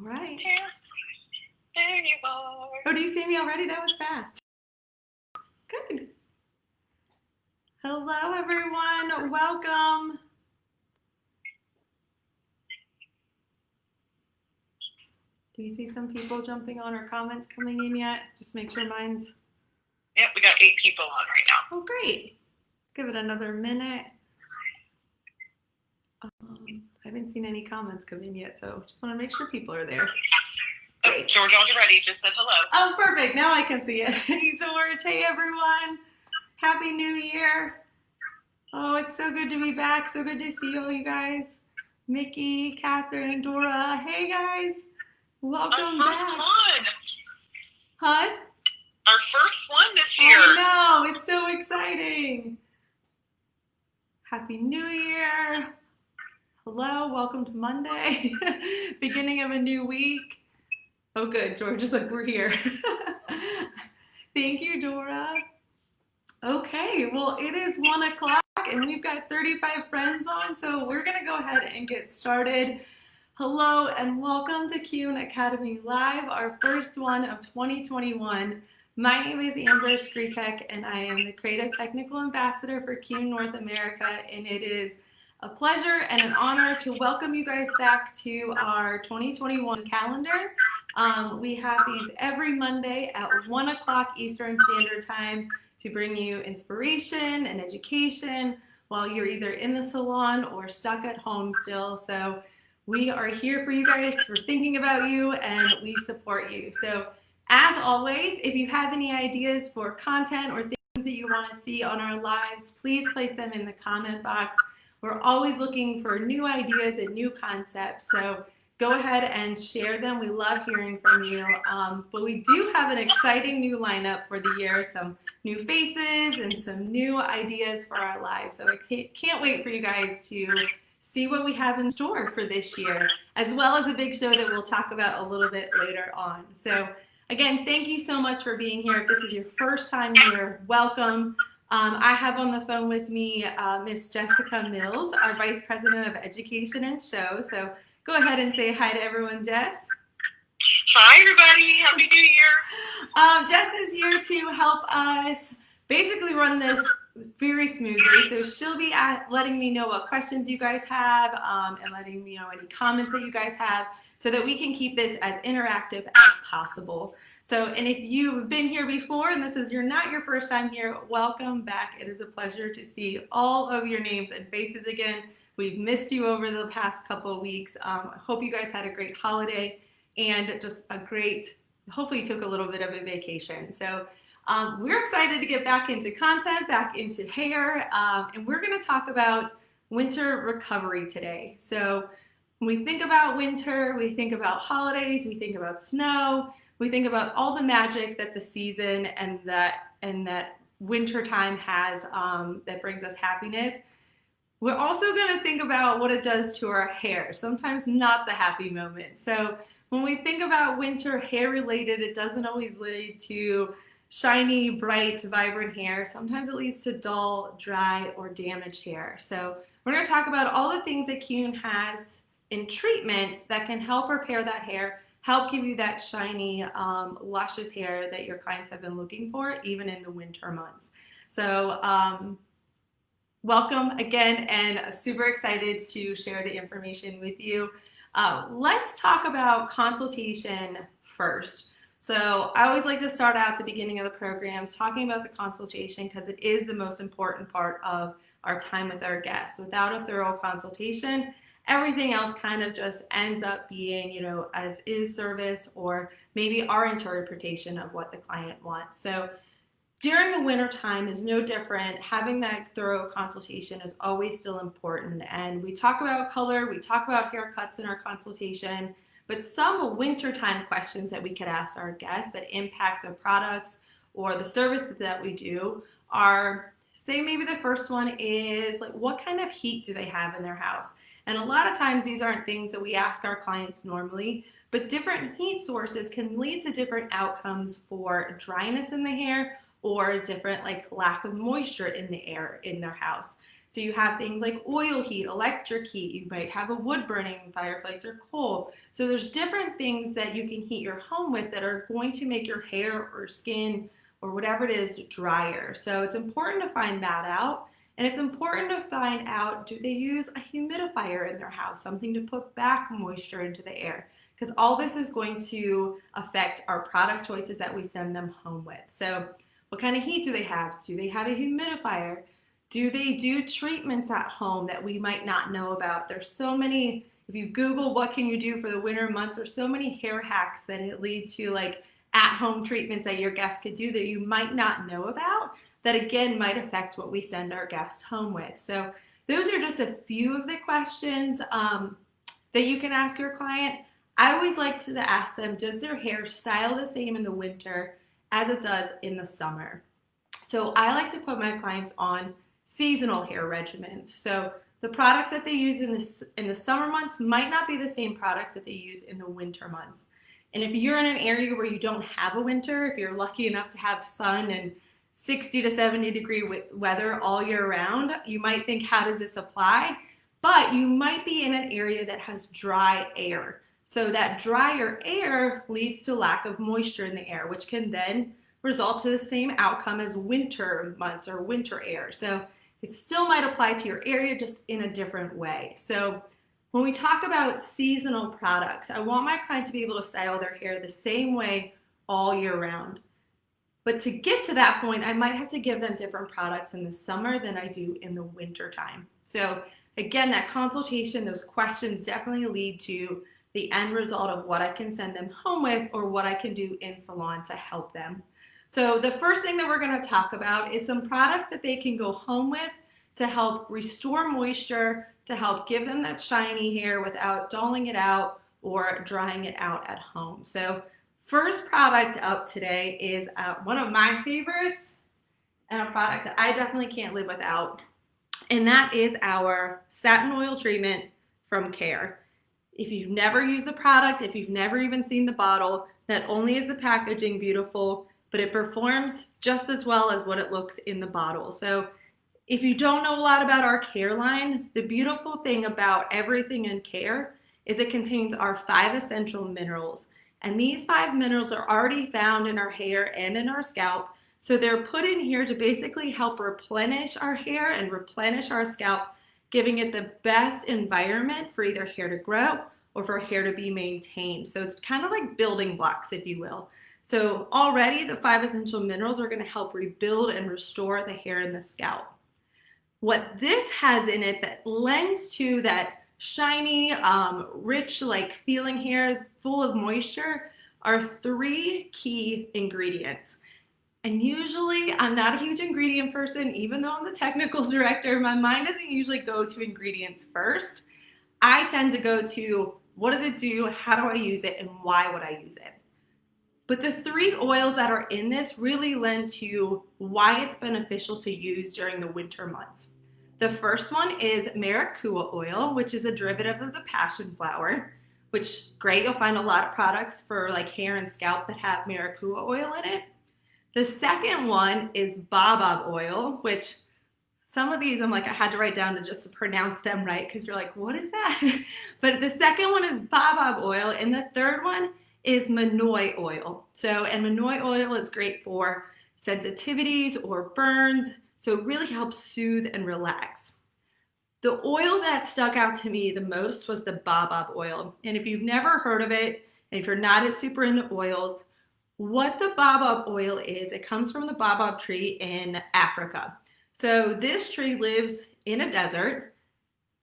All right. There you are. Oh, do you see me already? That was fast. Good. Hello, everyone. Welcome. Do you see some people jumping on or comments coming in yet? Just make sure mine's... Yep, we got 8 people on right now. Oh, great. Give it another minute. I haven't seen any comments come in yet, so just want to make sure people are there. Oh, George already just said hello. Oh, perfect. Now I can see it. Hey, George. Hey, everyone. Happy New Year. Oh, it's so good to be back. So good to see all you guys. Mickey, Catherine, Dora. Hey, guys. Welcome Our first back. one. Huh? Our first one this year. I know. It's so exciting. Happy New Year. Hello. Welcome to Monday. Beginning of a new week. Oh, good. George is like, we're here. Thank you, Dora. Okay. Well, it is 1 o'clock and we've got 35 friends on, so we're going to go ahead and get started. Hello and welcome to Keune Academy Live, our first one of 2021. My name is Amber Skrzypek and I am the Creative Technical Ambassador for Keune North America, and it is a pleasure and an honor to welcome you guys back to our 2021 calendar. We have these every Monday at 1 o'clock Eastern Standard Time to bring you inspiration and education while you're either in the salon or stuck at home still. So we are here for you guys. We're thinking about you and we support you. So as always, if you have any ideas for content or things that you want to see on our lives, please place them in the comment box. We're always looking for new ideas and new concepts. So go ahead and share them. We love hearing from you. But we do have an exciting new lineup for the year, some new faces and some new ideas for our lives. So I can't wait for you guys to see what we have in store for this year, as well as a big show that we'll talk about a little bit later on. So again, thank you so much for being here. If this is your first time here, welcome. I have on the phone with me Miss Jessica Mills, our Vice President of Education and Show. So go ahead and say hi to everyone, Jess. Hi, everybody. Happy New Year. Jess is here to help us basically run this very smoothly. So she'll be letting me know what questions you guys have and letting me know any comments that you guys have so that we can keep this as interactive as possible. So, and if you've been here before and this is not your first time here, welcome back. It is a pleasure to see all of your names and faces again. We've missed you over the past couple of weeks. I hope you guys had a great holiday and just a great, hopefully you took a little bit of a vacation. So we're excited to get back into content, back into hair, and we're gonna talk about winter recovery today. So when we think about winter, we think about holidays, we think about snow, we think about all the magic that the season and that winter time has that brings us happiness. We're also going to think about what it does to our hair, sometimes not the happy moment. So when we think about winter hair related, it doesn't always lead to shiny, bright, vibrant hair. Sometimes it leads to dull, dry, or damaged hair. So we're going to talk about all the things that Keune has in treatments that can help repair that hair, help give you that shiny, luscious hair that your clients have been looking for, even in the winter months. So welcome again, and super excited to share the information with you. Let's talk about consultation first. So I always like to start out at the beginning of the programs talking about the consultation because it is the most important part of our time with our guests. Without a thorough consultation, everything else kind of just ends up being, as is service or maybe our interpretation of what the client wants. So during the winter time is no different. Having that thorough consultation is always still important. And we talk about color, we talk about haircuts in our consultation, but some wintertime questions that we could ask our guests that impact the products or the services that we do are, say maybe the first one is like, what kind of heat do they have in their house? And a lot of times these aren't things that we ask our clients normally, but different heat sources can lead to different outcomes for dryness in the hair or different lack of moisture in the air in their house. So you have things like oil heat, electric heat, you might have a wood burning fireplace or coal. So there's different things that you can heat your home with that are going to make your hair or skin or whatever it is drier. So it's important to find that out. And it's important to find out, do they use a humidifier in their house, something to put back moisture into the air? Because all this is going to affect our product choices that we send them home with. So what kind of heat do they have? Do they have a humidifier? Do they do treatments at home that we might not know about? There's so many, if you Google what can you do for the winter months, there's so many hair hacks that it lead to like at-home treatments that your guests could do that you might not know about that again might affect what we send our guests home with. So those are just a few of the questions that you can ask your client. I always like to ask them, does their hair style the same in the winter as it does in the summer? So I like to put my clients on seasonal hair regimens. So the products that they use in the summer months might not be the same products that they use in the winter months. And if you're in an area where you don't have a winter, if you're lucky enough to have sun and 60 to 70 degree weather all year round, you might think, how does this apply? But you might be in an area that has dry air. So that drier air leads to lack of moisture in the air, which can then result to the same outcome as winter months or winter air. So it still might apply to your area, just in a different way. So when we talk about seasonal products, I want my client to be able to style their hair the same way all year round. But to get to that point, I might have to give them different products in the summer than I do in the winter time. So again, that consultation, those questions definitely lead to the end result of what I can send them home with or what I can do in salon to help them. So the first thing that we're going to talk about is some products that they can go home with to help restore moisture, to help give them that shiny hair without dulling it out or drying it out at home. So first product up today is one of my favorites and a product that I definitely can't live without, and that is our Satin Oil treatment from Keune. If you've never used the product, if you've never even seen the bottle, not only is the packaging beautiful, but it performs just as well as what it looks in the bottle. So if you don't know a lot about our Keune line, the beautiful thing about everything in Keune is it contains our 5 essential minerals. And these 5 minerals are already found in our hair and in our scalp. So they're put in here to basically help replenish our hair and replenish our scalp, giving it the best environment for either hair to grow or for hair to be maintained. So it's kind of like building blocks, if you will. So already the 5 essential minerals are going to help rebuild and restore the hair and the scalp. What this has in it that lends to that shiny, rich, like feeling hair full of moisture are 3 key ingredients. And usually I'm not a huge ingredient person, even though I'm the technical director, my mind doesn't usually go to ingredients first. I tend to go to what does it do, how do I use it, and why would I use it? But the 3 oils that are in this really lend to why it's beneficial to use during the winter months. The first one is Maracua Oil, which is a derivative of the passion flower, which great, you'll find a lot of products for like hair and scalp that have Maracua Oil in it. The second one is baobab oil, which some of these I'm like, I had to write down just to pronounce them right because you're like, what is that? But the second one is baobab oil, and the third one is Manoi oil. And Manoi oil is great for sensitivities or burns, so it really helps soothe and relax. The oil that stuck out to me the most was the baobab oil. And if you've never heard of it, and if you're not as super into oils, what the baobab oil is, it comes from the baobab tree in Africa. So this tree lives in a desert,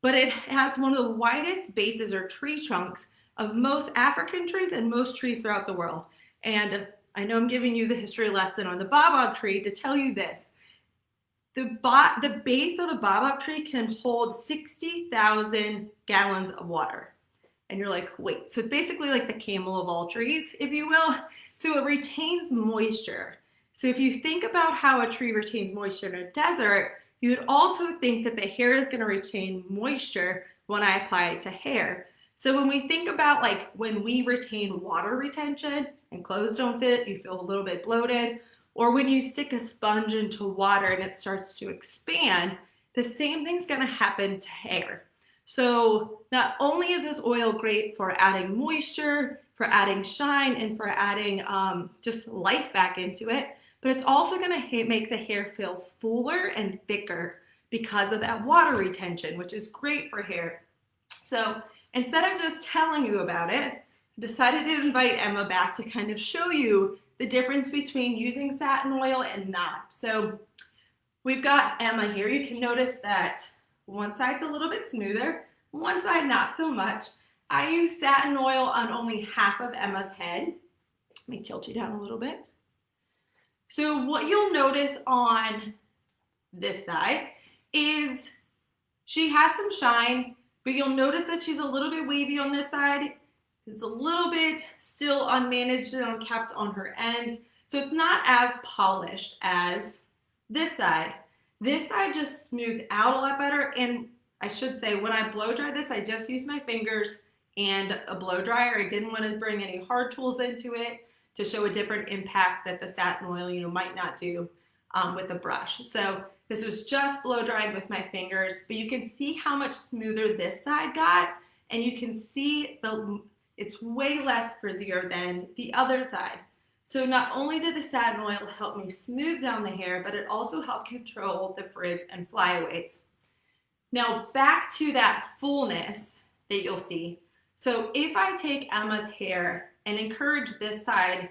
but it has one of the widest bases or tree trunks of most African trees and most trees throughout the world. And I know I'm giving you the history lesson on the baobab tree to tell you this. The base of the baobab tree can hold 60,000 gallons of water. And you're like, wait, so it's basically like the camel of all trees, if you will. So it retains moisture. So if you think about how a tree retains moisture in a desert, you would also think that the hair is going to retain moisture when I apply it to hair. So when we think about like when we retain water retention and clothes don't fit, you feel a little bit bloated, or when you stick a sponge into water and it starts to expand, the same thing's gonna happen to hair. So not only is this oil great for adding moisture, for adding shine, and for adding just life back into it, but it's also gonna make the hair feel fuller and thicker because of that water retention, which is great for hair. So instead of just telling you about it, I decided to invite Emma back to kind of show you the difference between using satin oil and not. So we've got Emma here. You can notice that one side's a little bit smoother, one side not so much. I use satin oil on only half of Emma's head. Let me tilt you down a little bit. So what you'll notice on this side is she has some shine, but you'll notice that she's a little bit wavy on this side. It's a little bit still unmanaged and unkept on her ends. So it's not as polished as this side. This side just smoothed out a lot better. And I should say, when I blow dry this, I just used my fingers and a blow dryer. I didn't want to bring any hard tools into it to show a different impact that the satin oil, might not do with a brush. So this was just blow dried with my fingers, but you can see how much smoother this side got, and you can see it's way less frizzier than the other side. So not only did the satin oil help me smooth down the hair, but it also helped control the frizz and flyaways. Now back to that fullness that you'll see. So if I take Emma's hair and encourage this side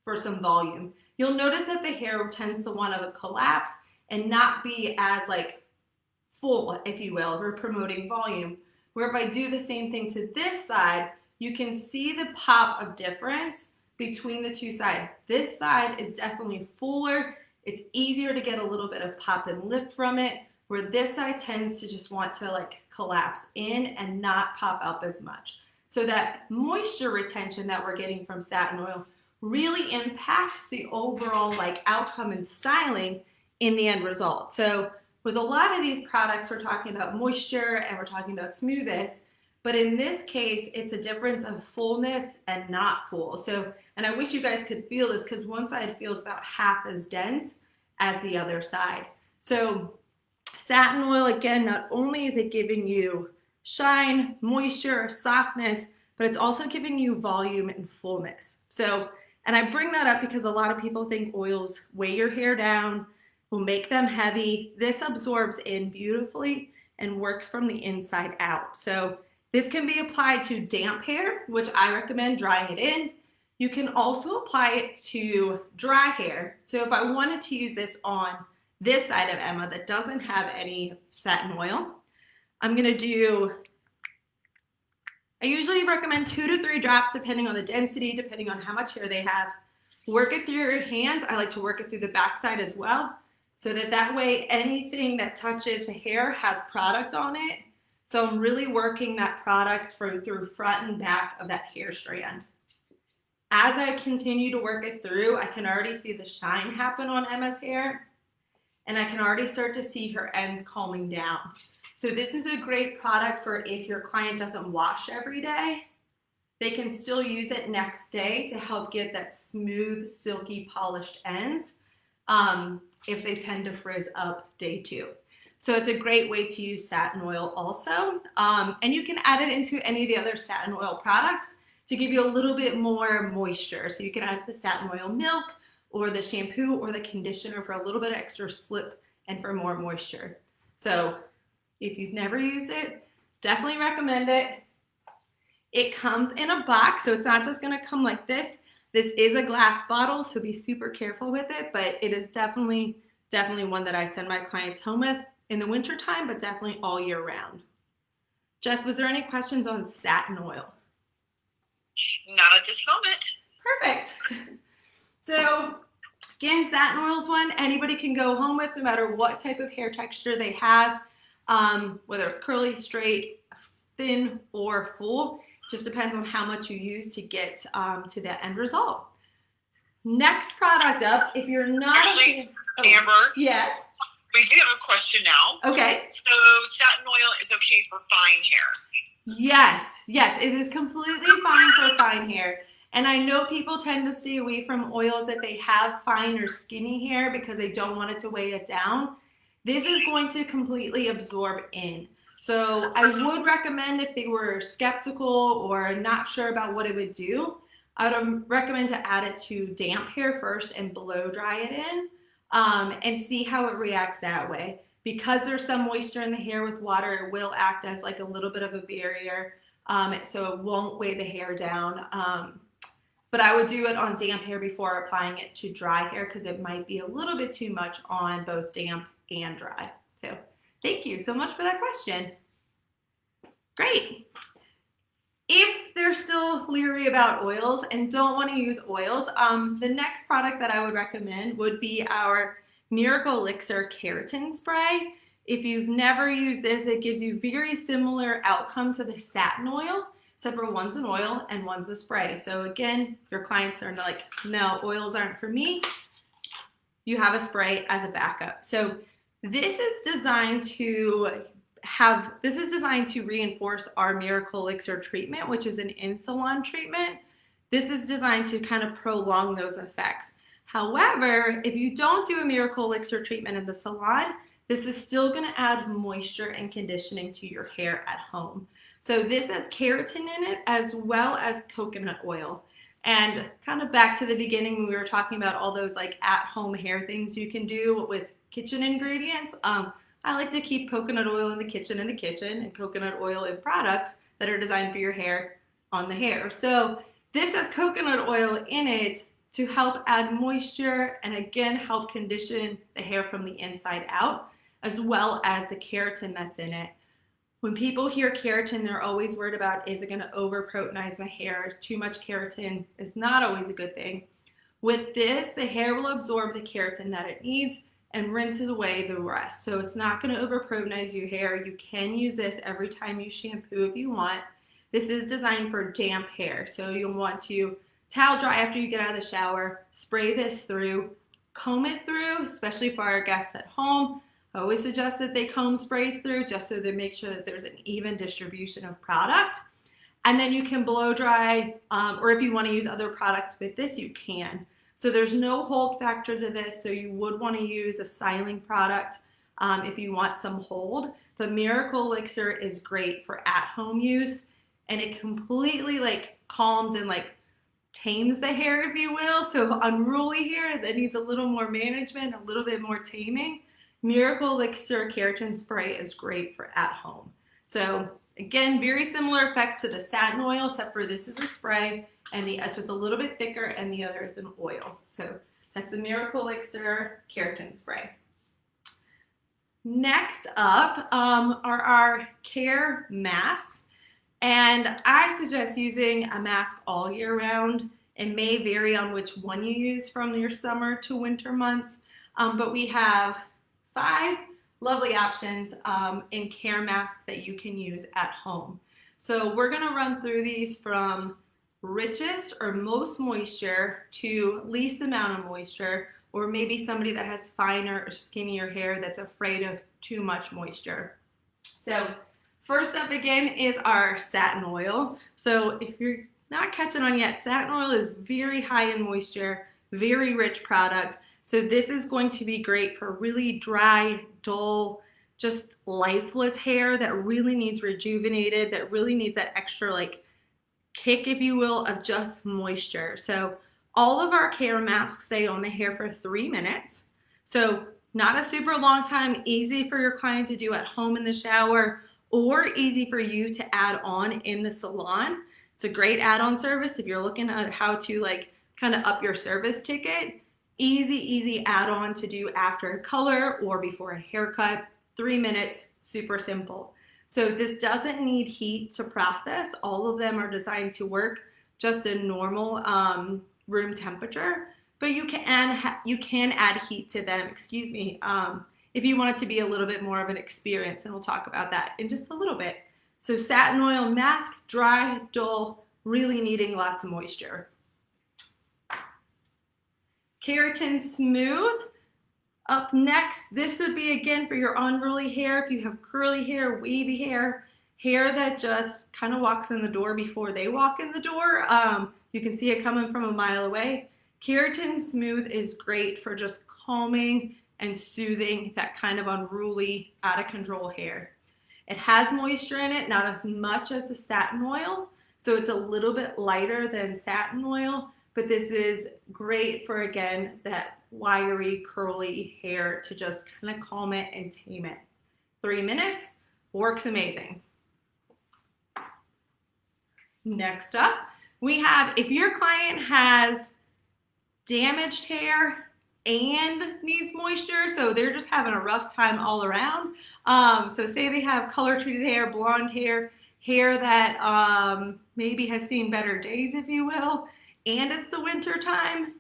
for some volume, you'll notice that the hair tends to want to collapse and not be as full, if you will. We're promoting volume. Where if I do the same thing to this side, you can see the pop of difference between the two sides. This side is definitely fuller. It's easier to get a little bit of pop and lift from it, where this side tends to just want to collapse in and not pop up as much. So that moisture retention that we're getting from satin oil really impacts the overall outcome and styling in the end result. So with a lot of these products, we're talking about moisture and we're talking about smoothness, but in this case, it's a difference of fullness and not full. So, and I wish you guys could feel this because one side feels about half as dense as the other side. So satin oil, again, not only is it giving you shine, moisture, softness, but it's also giving you volume and fullness. So, and I bring that up because a lot of people think oils weigh your hair down, will make them heavy. This absorbs in beautifully and works from the inside out. So this can be applied to damp hair, which I recommend drying it in. You can also apply it to dry hair. So if I wanted to use this on this side of Emma that doesn't have any satin oil, I'm gonna do, I usually recommend 2 to 3 drops depending on the density, depending on how much hair they have. Work it through your hands. I like to work it through the backside as well, so that way anything that touches the hair has product on it. So I'm really working that product through front and back of that hair strand. As I continue to work it through, I can already see the shine happen on Emma's hair, and I can already start to see her ends calming down. So this is a great product for if your client doesn't wash every day, they can still use it next day to help get that smooth, silky, polished ends if they tend to frizz up day 2. So it's a great way to use satin oil also. And you can add it into any of the other satin oil products to give you a little bit more moisture. So you can add the satin oil milk or the shampoo or the conditioner for a little bit of extra slip and for more moisture. So if you've never used it, definitely recommend it. It comes in a box, so it's not just gonna come like this. This is a glass bottle, so be super careful with it, but it is definitely one that I send my clients home with in the winter time, but definitely all year round. Jess, was there any questions on satin oil? Not at this moment. Perfect. So again, satin oil is one anybody can go home with no matter what type of hair texture they have, whether it's curly, straight, thin, or full. Just depends on how much you use to get to that end result. Next product up, if you're not Actually, Amber. Yes. We do have a question now. Okay. So satin oil is okay for fine hair? Yes, it is completely fine for fine hair. And I know people tend to stay away from oils that they have fine or skinny hair because they don't want it to weigh it down. this is going to completely absorb in. So I would recommend, if they were skeptical or not sure about what it would do, I would recommend to add it to damp hair first and blow dry it in, and see how it reacts that way. Because there's some moisture in the hair with water, it will act as like a little bit of a barrier, so it won't weigh the hair down. But I would do it on damp hair before applying it to dry hair, because it might be a little bit too much on both damp and dry. So thank you so much for that question. Great. If they're still leery about oils and don't want to use oils, the next product that I would recommend would be our Miracle Elixir Keratin Spray. If you've never used this, it gives you very similar outcome to the Satin Oil, except for one's an oil and one's a spray. So again, if your clients are like, no, oils aren't for me, you have a spray as a backup. So this is designed to reinforce our Miracle Elixir treatment, which is an in-salon treatment. This is designed to kind of prolong those effects. However, if you don't do a Miracle Elixir treatment in the salon, this is still going to add moisture and conditioning to your hair at home. So this has keratin in it as well as coconut oil. And kind of back to the beginning when we were talking about all those like at-home hair things you can do with kitchen ingredients. I like to keep coconut oil in the kitchen and coconut oil in products that are designed for your hair on the hair. So this has coconut oil in it to help add moisture and again help condition the hair from the inside out, as well as the keratin that's in it. When people hear keratin, they're always worried about, is it going to over-proteinize my hair? Too much keratin is not always a good thing. With this, the hair will absorb the keratin that it needs and rinses away the rest. So it's not going to over-proteinize your hair. You can use this every time you shampoo if you want. This is designed for damp hair. So you'll want to towel dry after you get out of the shower, spray this through, comb it through, especially for our guests at home. I always suggest that they comb sprays through just so they make sure that there's an even distribution of product. And then you can blow dry, or if you want to use other products with this, you can. So there's no hold factor to this, so you would want to use a styling product if you want some hold. The Miracle Elixir is great for at-home use, and it completely like calms and like tames the hair, if you will. So unruly hair that needs a little more management, a little bit more taming, Miracle Elixir Keratin Spray is great for at home. So again, very similar effects to the Satin Oil, except for this is a spray and it's just a little bit thicker and the other is an oil. So that's the Miracle Elixir Keratin Spray. Next up are our care masks. And I suggest using a mask all year round. It may vary on which one you use from your summer to winter months, but we have 5 lovely options in care masks that you can use at home. So we're going to run through these from richest or most moisture to least amount of moisture, or maybe somebody that has finer or skinnier hair that's afraid of too much moisture. So first up again is our Satin Oil. So if you're not catching on yet, Satin Oil is very high in moisture, very rich product. So this is going to be great for really dry, dull, just lifeless hair that really needs rejuvenated, that really needs that extra like kick, if you will, of just moisture. So all of our care masks stay on the hair for 3 minutes. So not a super long time, easy for your client to do at home in the shower, or easy for you to add on in the salon. It's a great add-on service if you're looking at how to like kind of up your service ticket. Easy add-on to do after a color or before a haircut. 3 minutes, super simple. So this doesn't need heat to process. All of them are designed to work just a normal room temperature, but you can add heat to them, if you want it to be a little bit more of an experience, and we'll talk about that in just a little bit. So Satin Oil mask, dry, dull, really needing lots of moisture. Keratin Smooth. Up next, this would be again for your unruly hair. If you have curly hair, wavy hair, hair that just kind of walks in the door before they walk in the door, you can see it coming from a mile away. Keratin Smooth is great for just calming and soothing that kind of unruly, out of control hair. It has moisture in it, not as much as the Satin Oil, so it's a little bit lighter than Satin Oil, but this is great for, again, that wiry, curly hair to just kind of calm it and tame it. 3 minutes, works amazing. Next up, we have, if your client has damaged hair and needs moisture, so they're just having a rough time all around. So say they have color treated hair, blonde hair, hair that maybe has seen better days, if you will, and it's the winter time.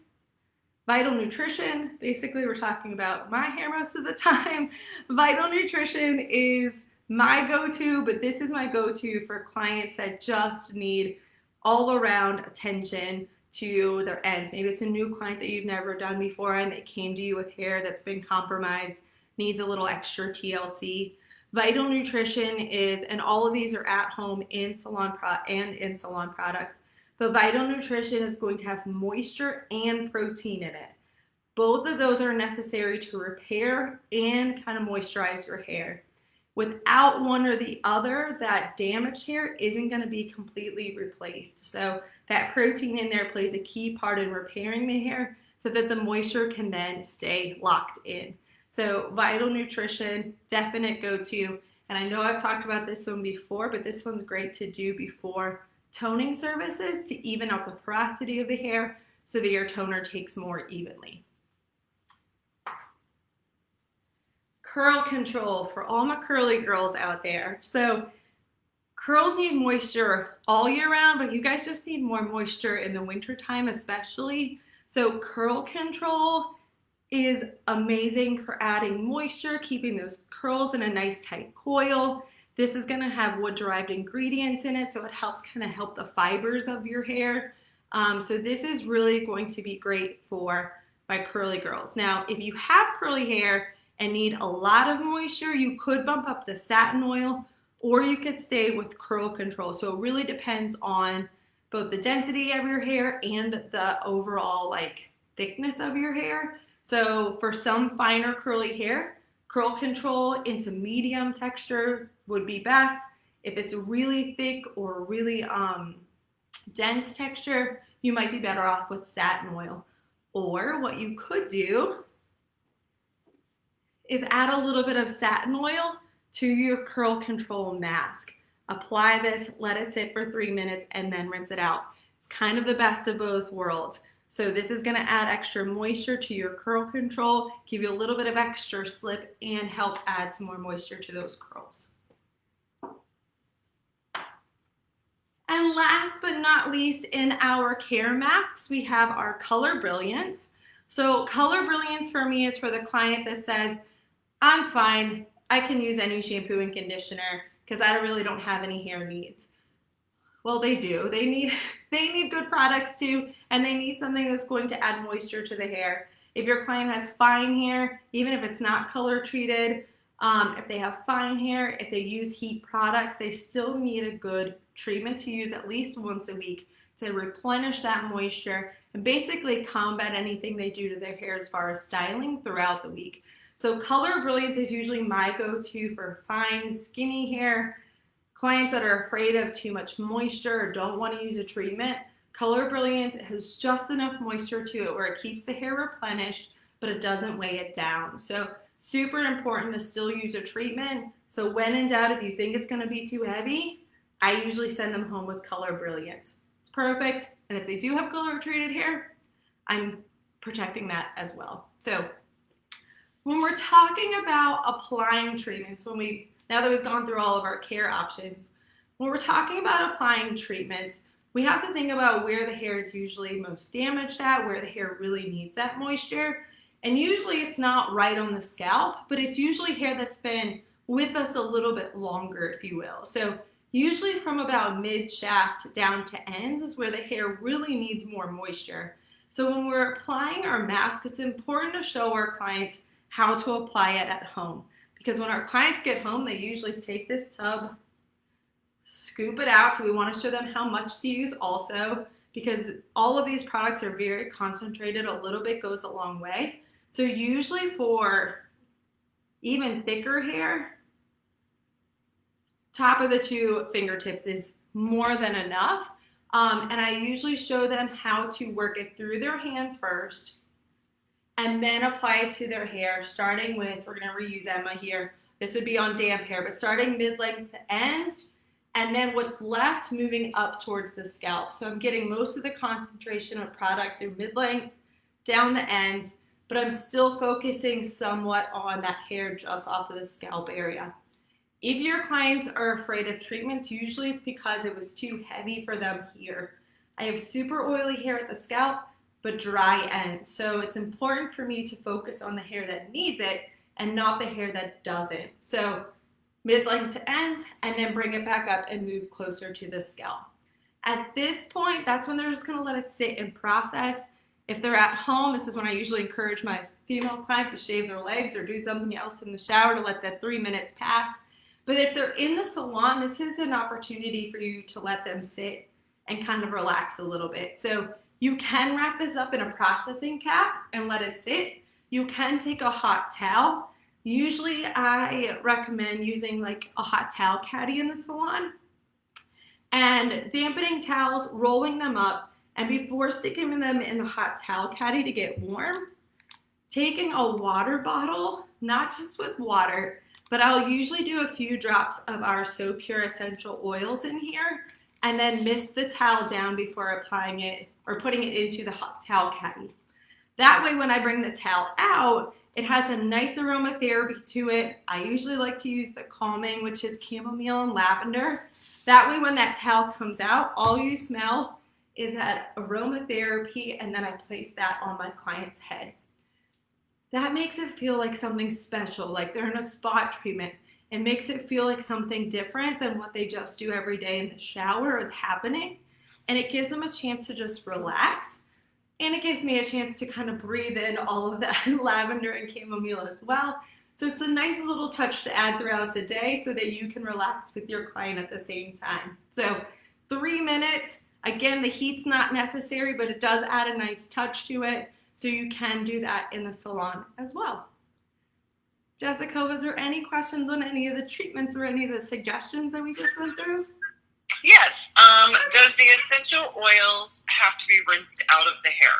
Vital Nutrition, basically we're talking about my hair most of the time. Vital Nutrition is my go-to, but this is my go-to for clients that just need all around attention to their ends. Maybe it's a new client that you've never done before and they came to you with hair that's been compromised, needs a little extra TLC. Vital Nutrition is, and all of these are at home in salon products, but Vital Nutrition is going to have moisture and protein in it. Both of those are necessary to repair and kind of moisturize your hair. Without one or the other, that damaged hair isn't going to be completely replaced. So that protein in there plays a key part in repairing the hair so that the moisture can then stay locked in. So Vital Nutrition, definite go-to. And I know I've talked about this one before, but this one's great to do before toning services to even out the porosity of the hair so that your toner takes more evenly. Curl control for all my curly girls out there. So curls need moisture all year round, but you guys just need more moisture in the winter time especially. So curl control is amazing for adding moisture, keeping those curls in a nice tight coil. This is going to have wood-derived ingredients in it, so it helps kind of help the fibers of your hair. So this is really going to be great for my curly girls. Now, if you have curly hair and need a lot of moisture, you could bump up the Satin Oil, or you could stay with curl control. So it really depends on both the density of your hair and the overall thickness of your hair. So for some finer curly hair, curl control into medium texture would be best. If it's really thick or really dense texture, you might be better off with Satin Oil. Or what you could do is add a little bit of Satin Oil to your curl control mask. Apply this, let it sit for 3 minutes, and then rinse it out. It's kind of the best of both worlds. So this is going to add extra moisture to your curl control, give you a little bit of extra slip, and help add some more moisture to those curls. And last but not least, in our care masks, we have our Color Brilliance. So Color Brilliance for me is for the client that says, I'm fine, I can use any shampoo and conditioner because I really don't have any hair needs. Well, they do. They need good products too, and they need something that's going to add moisture to the hair. If your client has fine hair, even if it's not color treated, if they have fine hair, if they use heat products, they still need a good treatment to use at least once a week to replenish that moisture and basically combat anything they do to their hair as far as styling throughout the week. So Color Brilliance is usually my go-to for fine, skinny hair. Clients that are afraid of too much moisture or don't want to use a treatment, Color Brilliance has just enough moisture to it where it keeps the hair replenished, but it doesn't weigh it down. So super important to still use a treatment. So when in doubt, if you think it's going to be too heavy, I usually send them home with Color Brilliance. It's perfect. And if they do have color treated hair, I'm protecting that as well. So when we're talking about applying treatments, now that we've gone through all of our care options, when we're talking about applying treatments, we have to think about where the hair is usually most damaged at, where the hair really needs that moisture. And usually it's not right on the scalp, but it's usually hair that's been with us a little bit longer, if you will. So usually from about mid-shaft down to ends is where the hair really needs more moisture. So when we're applying our mask, it's important to show our clients how to apply it at home. Because when our clients get home, they usually take this tub, scoop it out. So we want to show them how much to use also, because all of these products are very concentrated. A little bit goes a long way. So usually for even thicker hair, top of the two fingertips is more than enough. And I usually show them how to work it through their hands first and then apply it to their hair, starting with, we're going to reuse Emma here. This would be on damp hair, but starting mid-length to ends, and then what's left moving up towards the scalp. So I'm getting most of the concentration of product through mid-length, down the ends, but I'm still focusing somewhat on that hair just off of the scalp area. If your clients are afraid of treatments, usually it's because it was too heavy for them here. I have super oily hair at the scalp, but dry ends. So it's important for me to focus on the hair that needs it and not the hair that doesn't. So mid-length to ends, and then bring it back up and move closer to the scalp. At this point, that's when they're just gonna let it sit and process. If they're at home, this is when I usually encourage my female clients to shave their legs or do something else in the shower to let that 3 minutes pass. But if they're in the salon, this is an opportunity for you to let them sit and kind of relax a little bit. So you can wrap this up in a processing cap and let it sit. You can take a hot towel. Usually I recommend using like a hot towel caddy in the salon and dampening towels, rolling them up, and before sticking them in the hot towel caddy to get warm, taking a water bottle, not just with water, but I'll usually do a few drops of our So Pure essential oils in here and then mist the towel down before applying it or putting it into the hot towel caddy. That way when I bring the towel out, it has a nice aromatherapy to it. I usually like to use the calming, which is chamomile and lavender. That way when that towel comes out, all you smell is that aromatherapy, and then I place that on my client's head. That makes it feel like something special, like they're in a spa treatment. It makes it feel like something different than what they just do every day in the shower is happening. And it gives them a chance to just relax. And it gives me a chance to kind of breathe in all of that lavender and chamomile as well. So it's a nice little touch to add throughout the day so that you can relax with your client at the same time. So 3 minutes. Again, the heat's not necessary, but it does add a nice touch to it. So you can do that in the salon as well. Jessica, was there any questions on any of the treatments or any of the suggestions that we just went through? Yes. Does the essential oils have to be rinsed out of the hair?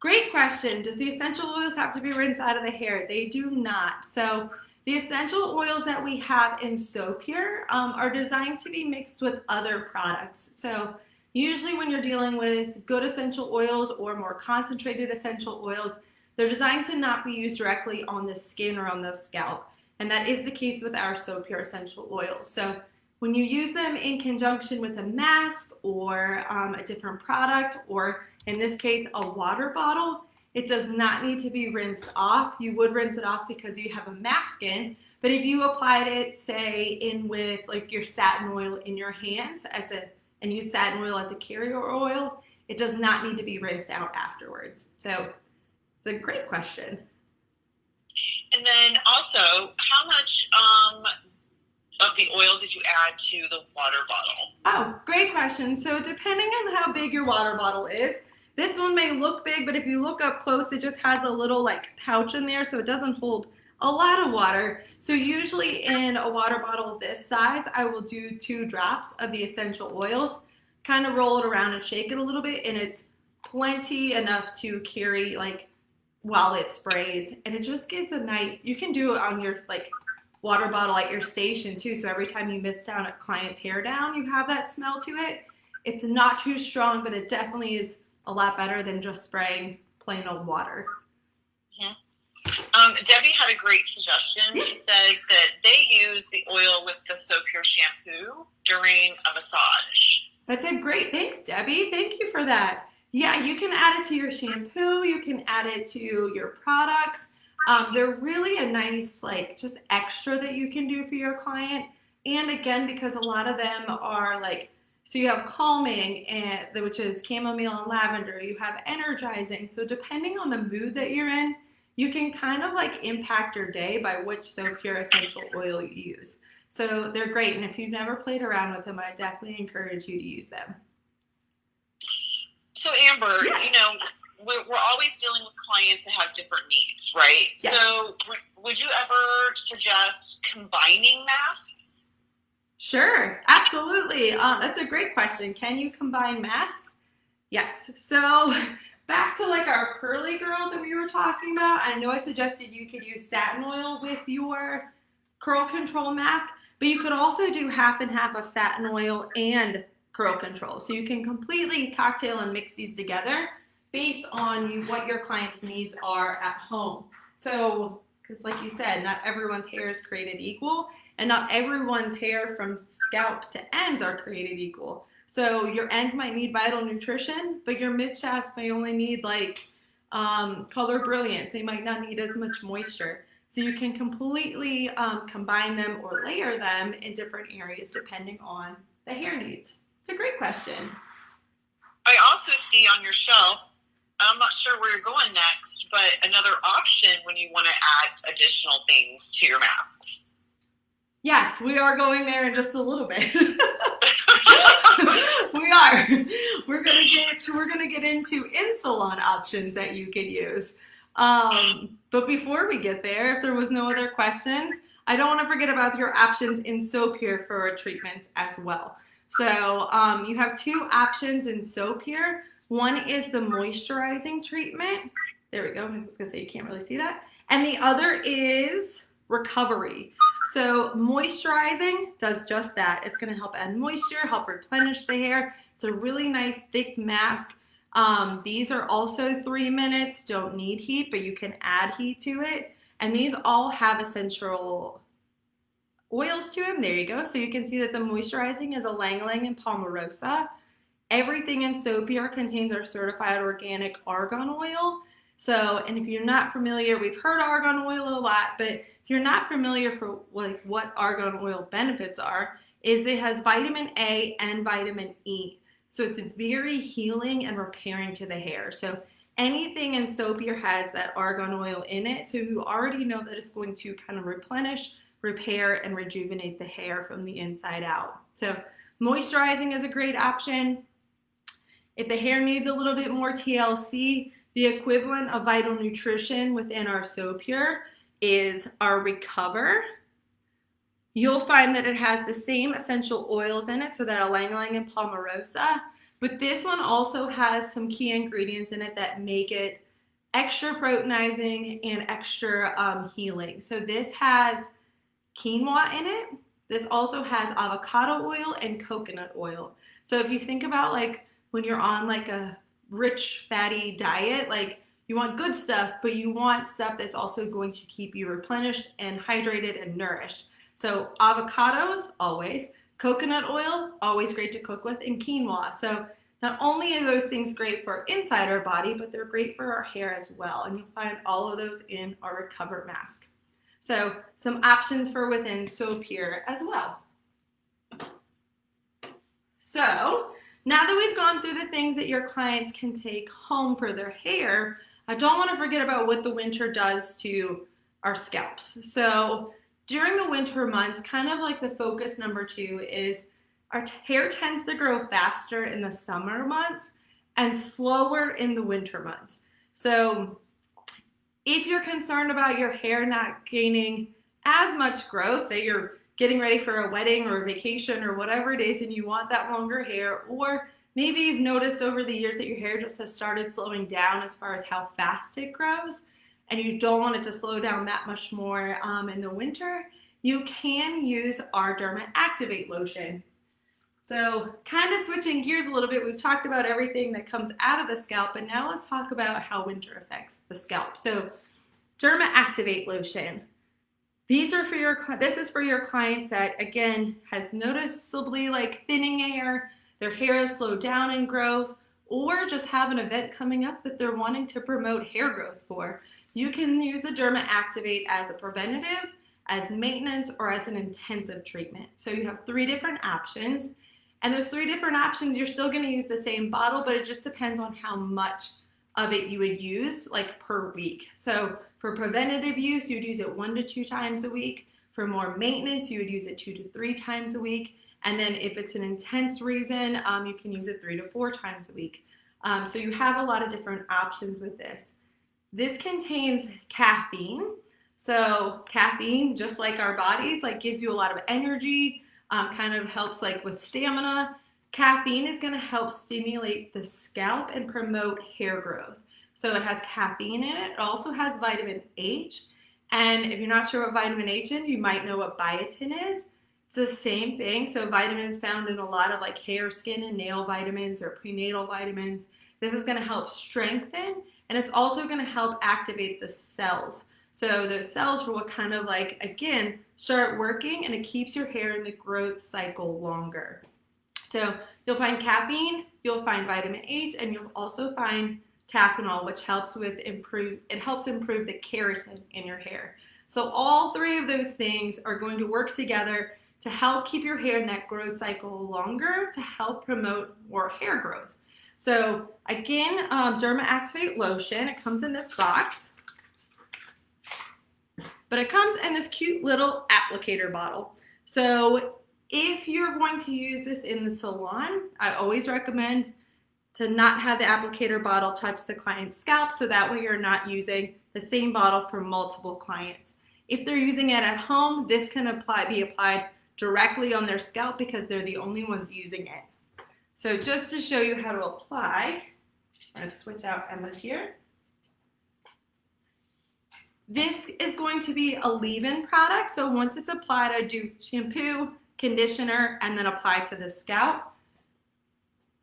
Great question. Does the essential oils have to be rinsed out of the hair? They do not. So the essential oils that we have in So Pure are designed to be mixed with other products. So usually when you're dealing with good essential oils or more concentrated essential oils, they're designed to not be used directly on the skin or on the scalp. And that is the case with our So Pure essential oils. So when you use them in conjunction with a mask or a different product, or in this case, a water bottle, it does not need to be rinsed off. You would rinse it off because you have a mask in, but if you applied it, say, in with like your satin oil in your hands and use satin oil as a carrier oil, it does not need to be rinsed out afterwards. So it's a great question. And then also, how much of the oil did you add to the water bottle? Oh, great question. So depending on how big your water bottle is, this one may look big, but if you look up close, it just has a little like pouch in there, so it doesn't hold a lot of water. So usually in a water bottle this size, I will do 2 drops of the essential oils, kind of roll it around and shake it a little bit, and it's plenty enough to carry like while it sprays. And it just gives a nice, you can do it on your like water bottle at your station too, so every time you mist down a client's hair down, you have that smell to it. It's not too strong, but it definitely is a lot better than just spraying plain old water. Mm-hmm. Debbie had a great suggestion. She said that they use the oil with the So Pure shampoo during a massage. That's a great, thanks Debbie, thank you for that. Yeah, you can add it to your shampoo, you can add it to your products. They're really a nice, like, just extra that you can do for your client. And again, because a lot of them are like, so you have calming, and which is chamomile and lavender. You have energizing. So depending on the mood that you're in, you can kind of like impact your day by which So Pure essential oil you use. So they're great. And if you've never played around with them, I definitely encourage you to use them. So Amber, you know, we're always dealing with clients clients that have different needs, right? Yes. So would you ever suggest combining masks? Sure, absolutely. That's a great question. Can you combine masks? Yes. So back to like our curly girls that we were talking about, I know I suggested you could use satin oil with your curl control mask, but you could also do half and half of satin oil and curl control. So you can completely cocktail and mix these together based on what your client's needs are at home. So, because like you said, not everyone's hair is created equal, and not everyone's hair from scalp to ends are created equal. So your ends might need vital nutrition, but your mid shafts may only need like color Brilliance. They might not need as much moisture. So you can completely combine them or layer them in different areas depending on the hair needs. It's a great question. I also see on your shelf, I'm not sure where you're going next, but another option when you want to add additional things to your masks. Yes, we are going there in just a little bit. We are. We're gonna get into in-salon options that you could use. But before we get there, if there was no other questions, I don't want to forget about your options in soap here for treatments as well. So you have two options in soap here. One is the moisturizing treatment. There we go. I was gonna say you can't really see that. And the other is recovery. So moisturizing does just that. It's gonna help add moisture, help replenish the hair. It's a really nice thick mask. These are also 3 minutes, don't need heat, but you can add heat to it. And these all have essential oils to them. There you go. So you can see that the moisturizing is ylang ylang and palmarosa. Everything in soap here contains our certified organic argan oil. So, and if you're not familiar, we've heard argan oil a lot, but if you're not familiar for like what argan oil benefits are, is it has vitamin A and vitamin E. So it's very healing and repairing to the hair. So anything in soap here has that argan oil in it. So you already know that it's going to kind of replenish, repair, and rejuvenate the hair from the inside out. So moisturizing is a great option. If the hair needs a little bit more TLC, the equivalent of vital nutrition within our soap here is our Recover. You'll find that it has the same essential oils in it, so that ylang ylang and palmarosa, but this one also has some key ingredients in it that make it extra proteinizing and extra healing. So this has quinoa in it. This also has avocado oil and coconut oil. So if you think about like when you're on like a rich fatty diet, like you want good stuff, but you want stuff that's also going to keep you replenished and hydrated and nourished. So avocados, always. Coconut oil, always great to cook with, and quinoa. So not only are those things great for inside our body, but they're great for our hair as well. And you'll find all of those in our Recover mask. So some options for within soap here as well. So now that we've gone through the things that your clients can take home for their hair, I don't want to forget about what the winter does to our scalps. So during the winter months, kind of like the focus number 2 is our hair tends to grow faster in the summer months and slower in the winter months. So if you're concerned about your hair not gaining as much growth, say you're getting ready for a wedding or a vacation or whatever it is and you want that longer hair, or maybe you've noticed over the years that your hair just has started slowing down as far as how fast it grows, and you don't want it to slow down that much more in the winter, you can use our Derma Activate Lotion. So kind of switching gears a little bit, we've talked about everything that comes out of the scalp, and now let's talk about how winter affects the scalp. So Derma Activate Lotion. This is for your clients that, again, has noticeably like thinning hair, their hair has slowed down in growth, or just have an event coming up that they're wanting to promote hair growth for. You can use the Derma Activate as a preventative, as maintenance, or as an intensive treatment. So you have 3 different options, and those 3 different options, you're still gonna use the same bottle, but it just depends on how much of it you would use like per week. So for preventative use, you'd use it 1 to 2 times a week. For more maintenance, you would use it 2 to 3 times a week. And then if it's an intense reason, you can use it 3 to 4 times a week. So you have a lot of different options with this. This contains caffeine. So caffeine, just like our bodies, like gives you a lot of energy, kind of helps like with stamina. Caffeine is going to help stimulate the scalp and promote hair growth. So it has caffeine in it. It also has vitamin H. And if you're not sure what vitamin H is, you might know what biotin is. It's the same thing. So vitamins found in a lot of like hair, skin, and nail vitamins or prenatal vitamins. This is going to help strengthen, and it's also going to help activate the cells. So those cells are what kind of like, again, start working, and it keeps your hair in the growth cycle longer. So you'll find caffeine, you'll find vitamin H, and you'll also find Tehnnical, which helps improve the keratin in your hair. So all three of those things are going to work together to help keep your hair in that growth cycle longer, to help promote more hair growth. So again, Derma Activate Lotion, it comes in this box. But it comes in this cute little applicator bottle. So if you're going to use this in the salon, I always recommend to not have the applicator bottle touch the client's scalp, so that way you're not using the same bottle for multiple clients. If they're using it at home, this can be applied directly on their scalp because they're the only ones using it. So just to show you how to apply, I'm going to switch out Emma's here. This is going to be a leave-in product, so once it's applied, I do shampoo, conditioner, and then apply to the scalp.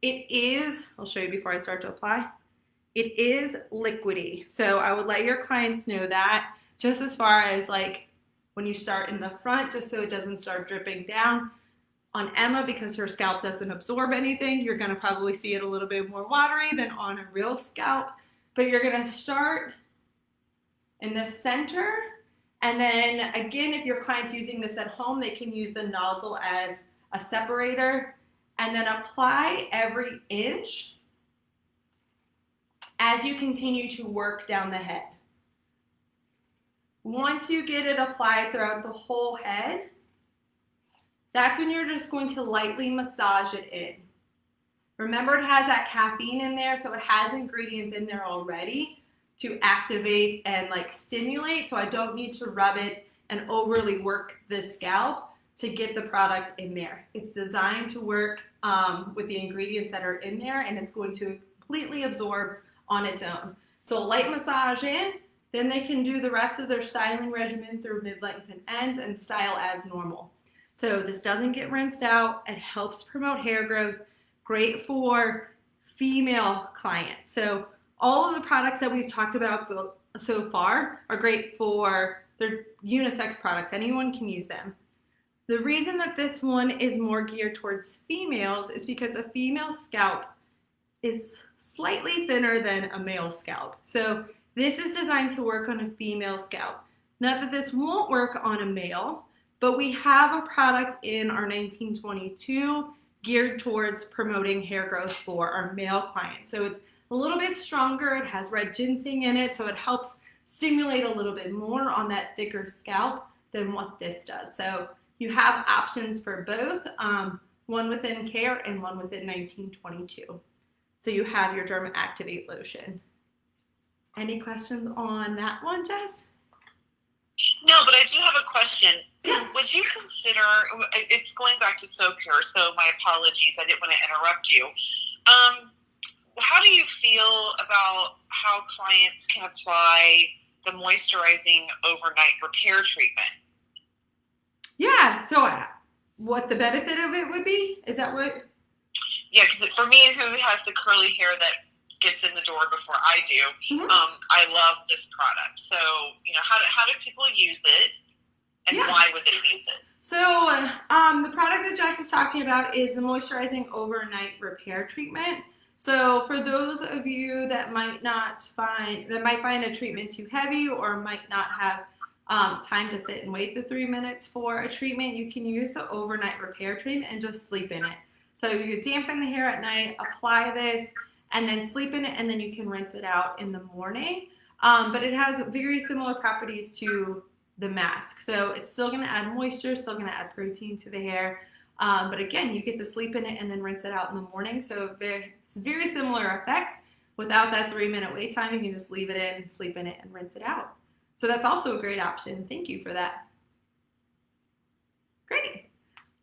It is, I'll show you before I start to apply, it is liquidy. So I would let your clients know that, just as far as like when you start in the front, just so it doesn't start dripping down. On Emma, because her scalp doesn't absorb anything, you're going to probably see it a little bit more watery than on a real scalp. But you're going to start in the center, and then again, if your client's using this at home, they can use the nozzle as a separator, and then apply every inch as you continue to work down the head. Once you get it applied throughout the whole head, that's when you're just going to lightly massage it in. Remember, it has that caffeine in there, so it has ingredients in there already to activate and like stimulate, so I don't need to rub it and overly work the scalp to get the product in there. It's designed to work with the ingredients that are in there, and it's going to completely absorb on its own. So light massage in, then they can do the rest of their styling regimen through mid-length and ends and style as normal. So this doesn't get rinsed out. It helps promote hair growth. Great for female clients. So all of the products that we've talked about so far are great for, they're unisex products. Anyone can use them. The reason that this one is more geared towards females is because a female scalp is slightly thinner than a male scalp. So this is designed to work on a female scalp. Not that this won't work on a male, but we have a product in our 1922 geared towards promoting hair growth for our male clients. So it's a little bit stronger. It has red ginseng in it, so it helps stimulate a little bit more on that thicker scalp than what this does. So you have options for both, one within Care and one within 1922. So you have your Derma Activate Lotion. Any questions on that one, Jess? No, but I do have a question. Yes. Would you consider, it's going back to soap here, so my apologies, I didn't want to interrupt you. How do you feel about how clients can apply the moisturizing overnight repair treatment? Yeah, so what the benefit of it would be? Is that what? Yeah, because for me, who has the curly hair that gets in the door before I do, I love this product. So, how do people use it, and why would they use it? So, the product that Jess is talking about is the Moisturizing Overnight Repair Treatment. So, for those of you that might find a treatment too heavy or might not have time to sit and wait the 3 minutes for a treatment, you can use the overnight repair treatment and just sleep in it. So you dampen the hair at night, apply this, and then sleep in it, and then you can rinse it out in the morning. But it has very similar properties to the mask. So it's still going to add moisture, still going to add protein to the hair. But again, you get to sleep in it and then rinse it out in the morning. So it's very similar effects without that 3-minute wait time. You can just leave it in, sleep in it, and rinse it out. So that's also a great option. Thank you for that. Great.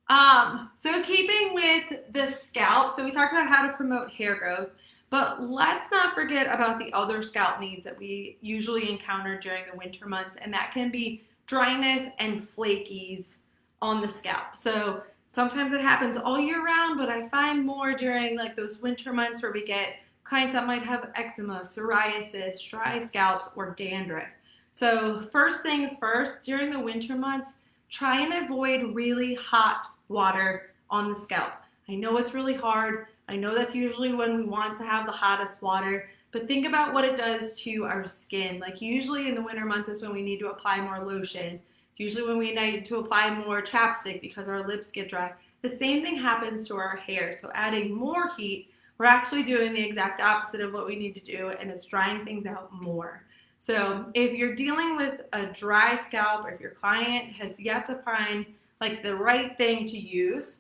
So keeping with the scalp, so we talked about how to promote hair growth, but let's not forget about the other scalp needs that we usually encounter during the winter months, and that can be dryness and flakies on the scalp. So sometimes it happens all year round, but I find more during like those winter months where we get clients that might have eczema, psoriasis, dry scalps, or dandruff. So first things first, during the winter months, try and avoid really hot water on the scalp. I know it's really hard. I know that's usually when we want to have the hottest water, but think about what it does to our skin. Like usually in the winter months is when we need to apply more lotion. It's usually when we need to apply more chapstick because our lips get dry. The same thing happens to our hair. So adding more heat, we're actually doing the exact opposite of what we need to do, and it's drying things out more. So if you're dealing with a dry scalp, or if your client has yet to find like the right thing to use,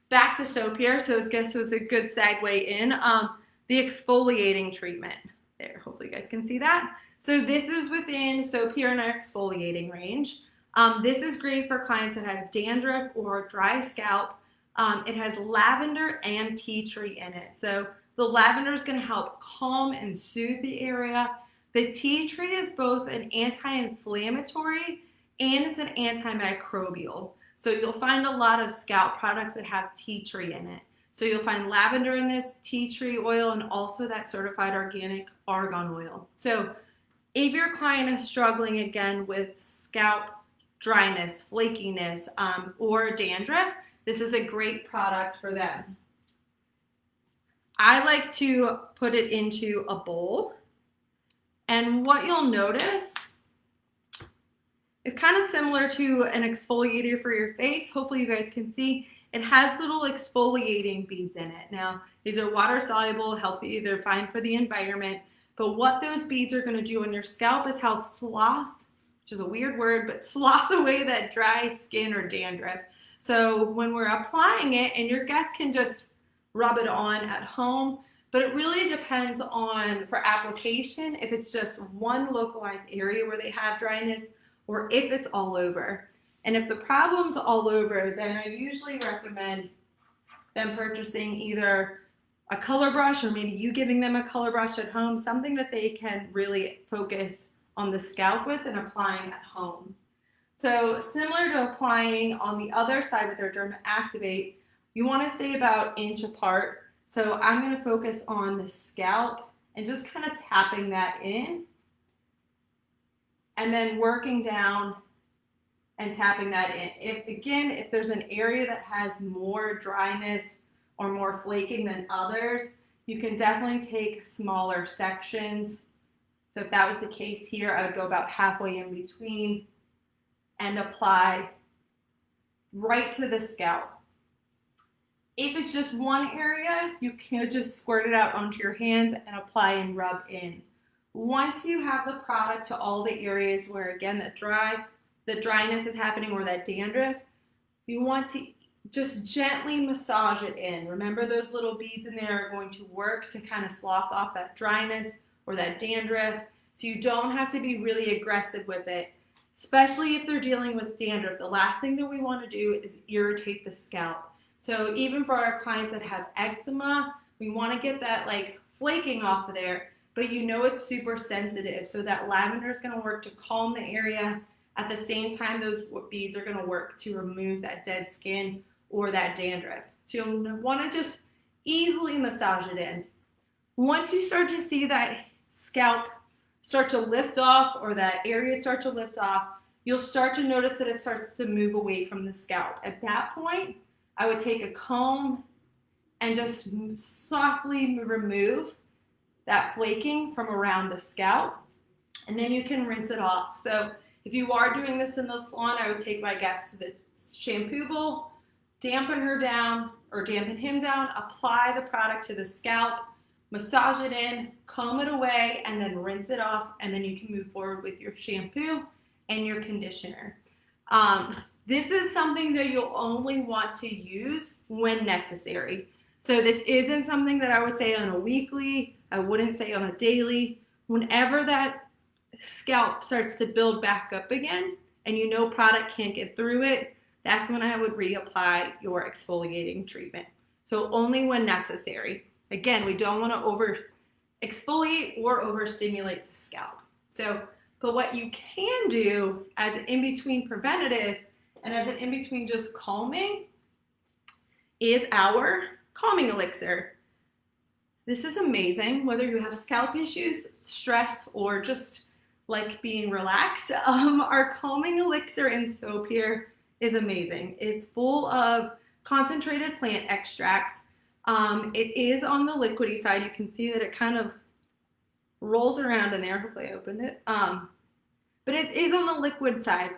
back to soap here. So I guess it was a good segue in the exfoliating treatment. There, hopefully you guys can see that. So this is within soap here in our exfoliating range. This is great for clients that have dandruff or dry scalp. It has lavender and tea tree in it. So the lavender is going to help calm and soothe the area. The tea tree is both an anti-inflammatory and it's an antimicrobial. So you'll find a lot of scalp products that have tea tree in it. So you'll find lavender in this, tea tree oil, and also that certified organic argan oil. So if your client is struggling again with scalp dryness, flakiness, or dandruff, this is a great product for them. I like to put it into a bowl, and what you'll notice is kind of similar to an exfoliator for your face. Hopefully you guys can see it has little exfoliating beads in it. Now, these are water soluble, healthy, they're fine for the environment, but what those beads are going to do on your scalp is help slough, which is a weird word, but slough away that dry skin or dandruff. So when we're applying it, and your guests can just rub it on at home, but it really depends on, for application, if it's just one localized area where they have dryness or if it's all over. And if the problem's all over, then I usually recommend them purchasing either a color brush, or maybe you giving them a color brush at home, something that they can really focus on the scalp with and applying at home. So similar to applying on the other side with their Derma Activate, you want to stay about inch apart. So I'm going to focus on the scalp and just kind of tapping that in, and then working down and tapping that in. If there's an area that has more dryness or more flaking than others, you can definitely take smaller sections. So if that was the case here, I would go about halfway in between and apply right to the scalp. If it's just one area, you can just squirt it out onto your hands and apply and rub in. Once you have the product to all the areas where, again, the dryness is happening or that dandruff, you want to just gently massage it in. Remember, those little beads in there are going to work to kind of slough off that dryness or that dandruff, so you don't have to be really aggressive with it, especially if they're dealing with dandruff. The last thing that we want to do is irritate the scalp. So even for our clients that have eczema, we want to get that like flaking off of there, but you know it's super sensitive. So that lavender is going to work to calm the area. At the same time, those beads are going to work to remove that dead skin or that dandruff. So you'll want to just easily massage it in. Once you start to see that scalp start to lift off or that area start to lift off, you'll start to notice that it starts to move away from the scalp. At that point, I would take a comb and just softly remove that flaking from around the scalp, and then you can rinse it off. So if you are doing this in the salon, I would take my guest to the shampoo bowl, dampen her down or dampen him down, apply the product to the scalp, massage it in, comb it away, and then rinse it off, and then you can move forward with your shampoo and your conditioner. This is something that you'll only want to use when necessary. So this isn't something that I would say on a weekly I wouldn't say on a daily. Whenever that scalp starts to build back up again and you know product can't get through it, that's when I would reapply your exfoliating treatment. So only when necessary. Again, we don't want to over exfoliate or overstimulate the scalp. So, but what you can do as an in-between preventative and as an in-between just calming is our calming elixir. This is amazing, whether you have scalp issues, stress, or just like being relaxed. Our calming elixir in soap here is amazing. It's full of concentrated plant extracts. It is on the liquidy side. You can see that it kind of rolls around in there. Hopefully I opened it. But it is on the liquid side.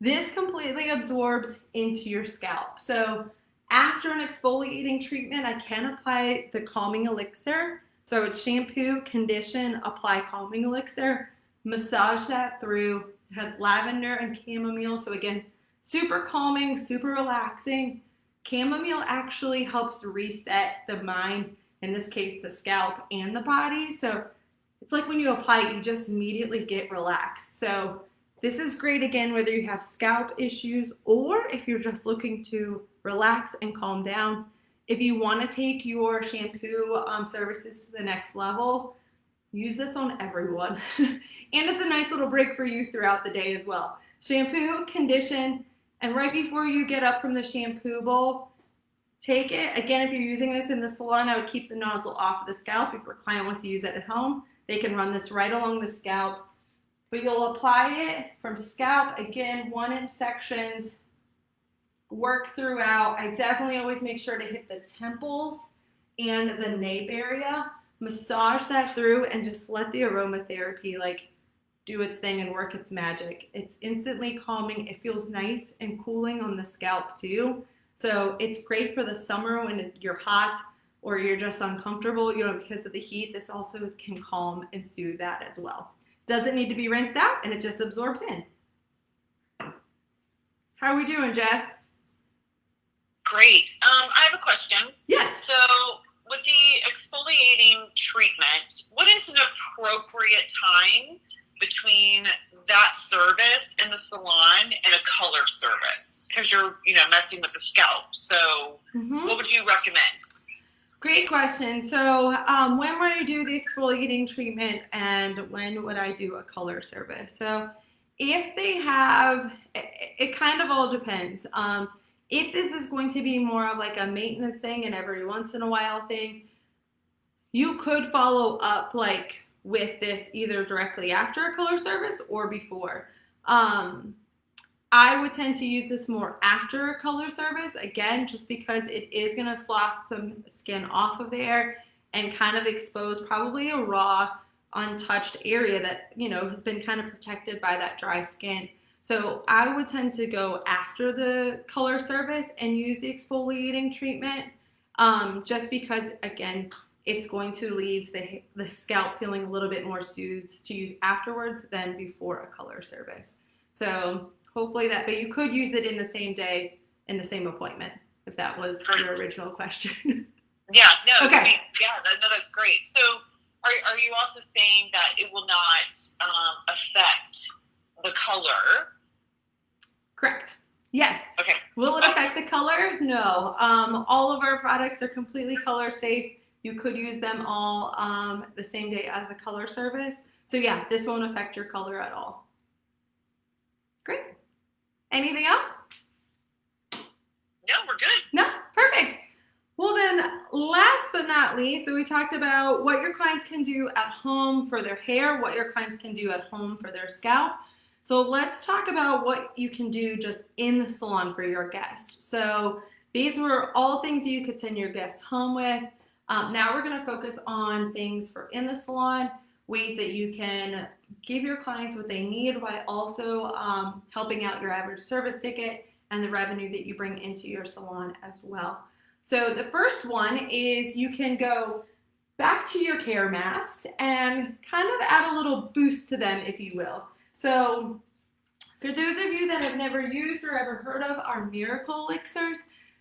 This completely absorbs into your scalp. So after an exfoliating treatment, I can apply the calming elixir. So it's shampoo, condition, apply calming elixir, massage that through. It has lavender and chamomile. So again, super calming, super relaxing. Chamomile actually helps reset the mind, in this case, the scalp and the body. So it's like when you apply it, you just immediately get relaxed. So this is great, again, whether you have scalp issues or if you're just looking to relax and calm down. If you want to take your shampoo services to the next level, use this on everyone. And it's a nice little break for you throughout the day as well. Shampoo, condition, and right before you get up from the shampoo bowl, take it. Again, if you're using this in the salon, I would keep the nozzle off of the scalp. If your client wants to use it at home, they can run this right along the scalp. But you'll apply it from scalp, again, 1-inch sections, work throughout. I definitely always make sure to hit the temples and the nape area, massage that through, and just let the aromatherapy like do its thing and work its magic. It's instantly calming. It feels nice and cooling on the scalp too. So it's great for the summer when you're hot or you're just uncomfortable, because of the heat. This also can calm and soothe that as well. Doesn't need to be rinsed out, and it just absorbs in. How are we doing, Jess? Great. I have a question. Yes. So with the exfoliating treatment, what is an appropriate time between that service in the salon and a color service? Because you're, messing with the scalp. So what would you recommend? Great question. So when would I do the exfoliating treatment and when would I do a color service? So if they have, it kind of all depends. If this is going to be more of like a maintenance thing and every once in a while thing, you could follow up like with this either directly after a color service or before. I would tend to use this more after a color service, again, just because it is going to slough some skin off of there and kind of expose probably a raw, untouched area that, has been kind of protected by that dry skin. So I would tend to go after the color service and use the exfoliating treatment, just because, again, it's going to leave the scalp feeling a little bit more soothed to use afterwards than before a color service. So hopefully but you could use it in the same day, in the same appointment, if that was your original question. Yeah, no, okay. That's great. So are you also saying that it will not affect the color? Correct. Yes. Okay. Will it affect the color? No. All of our products are completely color safe. You could use them all the same day as a color service. So yeah, this won't affect your color at all. Great. Anything else? No, we're good. No? Perfect. Well then, last but not least, so we talked about what your clients can do at home for their hair, what your clients can do at home for their scalp. So let's talk about what you can do just in the salon for your guests. So these were all things you could send your guests home with. Now we're going to focus on things for in the salon, ways that you can give your clients what they need while also helping out your average service ticket and the revenue that you bring into your salon as well. So the first one is you can go back to your care masks and kind of add a little boost to them, if you will. So for those of you that have never used or ever heard of our Miracle Elixirs,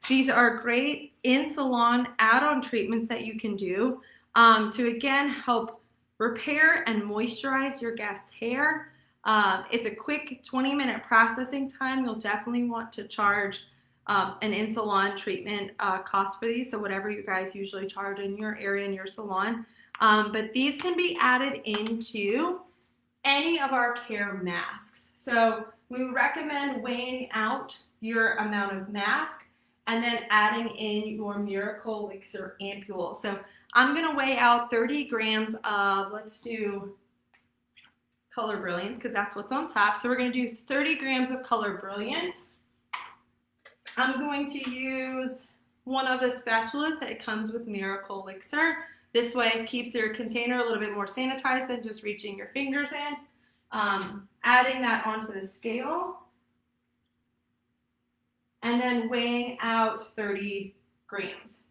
these are great in salon add-on treatments that you can do. to again help repair and moisturize your guest's hair. It's a quick 20-minute processing time. You'll definitely want to charge an in-salon treatment cost for these, so whatever you guys usually charge in your area in your salon. But these can be added into any of our care masks. So we recommend weighing out your amount of mask and then adding in your Miracle Elixir ampule. So I'm gonna weigh out 30 grams of, let's do Color Brilliance, because that's what's on top. So we're gonna do 30 grams of Color Brilliance. I'm going to use one of the spatulas that comes with Miracle Elixir. This way it keeps your container a little bit more sanitized than just reaching your fingers in. Adding that onto the scale. And then weighing out 30 grams.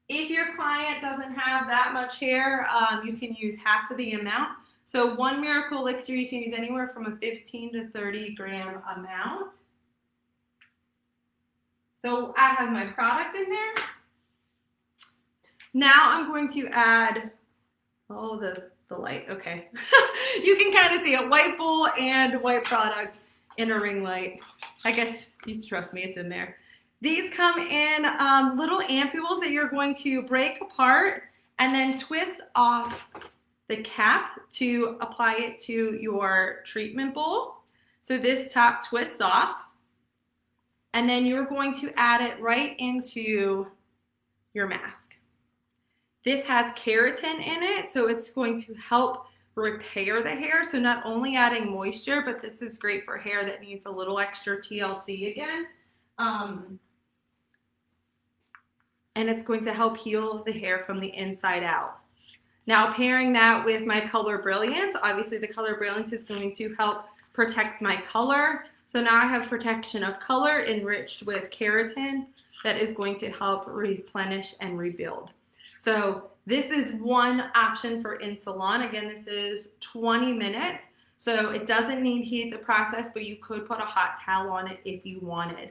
If your client doesn't have that much hair, you can use half of the amount. So one Miracle Elixir, you can use anywhere from a 15 to 30 gram amount. So I have my product in there. Now I'm going to add, oh, the light, okay. You can kind of see it, white bowl and white product in a ring light. I guess you trust me, it's in there. These come in little ampules that you're going to break apart and then twist off the cap to apply it to your treatment bowl. So this top twists off, and then you're going to add it right into your mask. This has keratin in it, so it's going to help repair the hair. So not only adding moisture, but this is great for hair that needs a little extra TLC again. And it's going to help heal the hair from the inside out. Now pairing that with my Color Brilliance, obviously the Color Brilliance is going to help protect my color. So now I have protection of color enriched with keratin that is going to help replenish and rebuild. So this is one option for in salon. Again, this is 20 minutes. So it doesn't need heat the process, but you could put a hot towel on it if you wanted.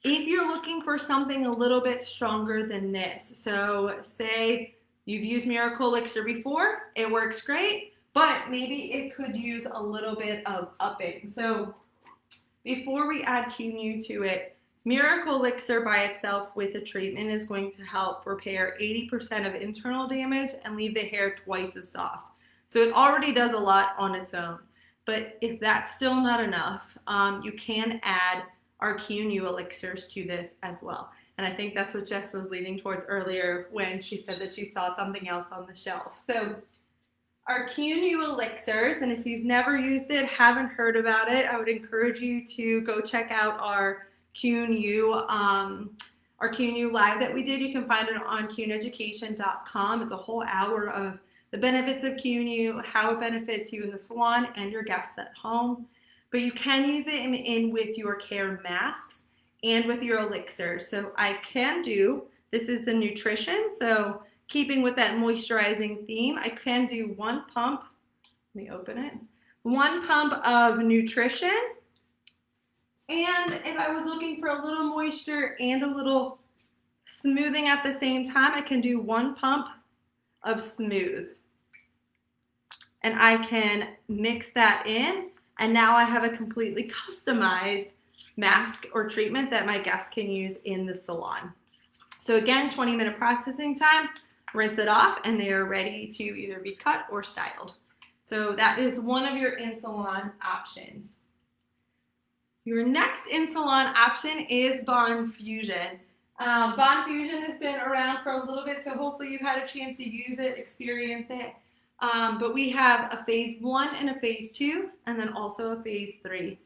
If you're looking for something a little bit stronger than this, so say you've used Miracle Elixir before, it works great, but maybe it could use a little bit of upping. So before we add Keune to it, Miracle Elixir by itself with a treatment is going to help repair 80% of internal damage and leave the hair twice as soft. So it already does a lot on its own. But if that's still not enough, you can add our Keune elixirs to this as well. And I think that's what Jess was leaning towards earlier when she said that she saw something else on the shelf. So our Keune elixirs, and if you've never used it, haven't heard about it, I would encourage you to go check out our Keune live that we did. You can find it on KeuneEducation.com. It's a whole hour of the benefits of Keune, how it benefits you in the salon and your guests at home. But you can use it in with your care masks and with your elixirs. So I can do, this is the nutrition, so keeping with that moisturizing theme, I can do one pump, let me open it, one pump of nutrition. And if I was looking for a little moisture and a little smoothing at the same time, I can do one pump of smooth. And I can mix that in, and now I have a completely customized mask or treatment that my guests can use in the salon. So again, 20-minute processing time, rinse it off, and they are ready to either be cut or styled. So that is one of your in-salon options. Your next in-salon option is Bond Fusion. Bond Fusion has been around for a little bit, so hopefully you've had a chance to use it, experience it. But we have a phase 1 and a phase 2, and then also a phase 3.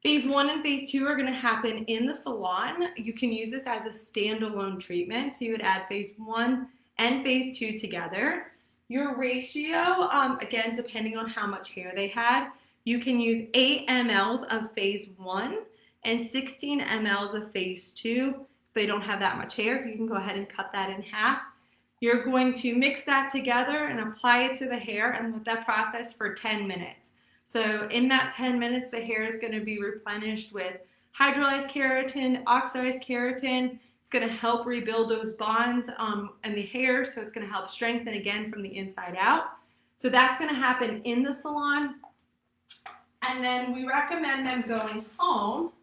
Phase 1 and phase 2 are going to happen in the salon. You can use this as a standalone treatment, so you would add phase 1 and phase 2 together. Your ratio, again, depending on how much hair they had, you can use 8 mLs of phase 1 and 16 mLs of phase 2. If they don't have that much hair, you can go ahead and cut that in half. You're going to mix that together and apply it to the hair and let that process for 10 minutes. So in that 10 minutes, the hair is going to be replenished with hydrolyzed keratin, oxidized keratin. It's going to help rebuild those bonds in the hair, so it's going to help strengthen again from the inside out. So that's going to happen in the salon. And then we recommend them going home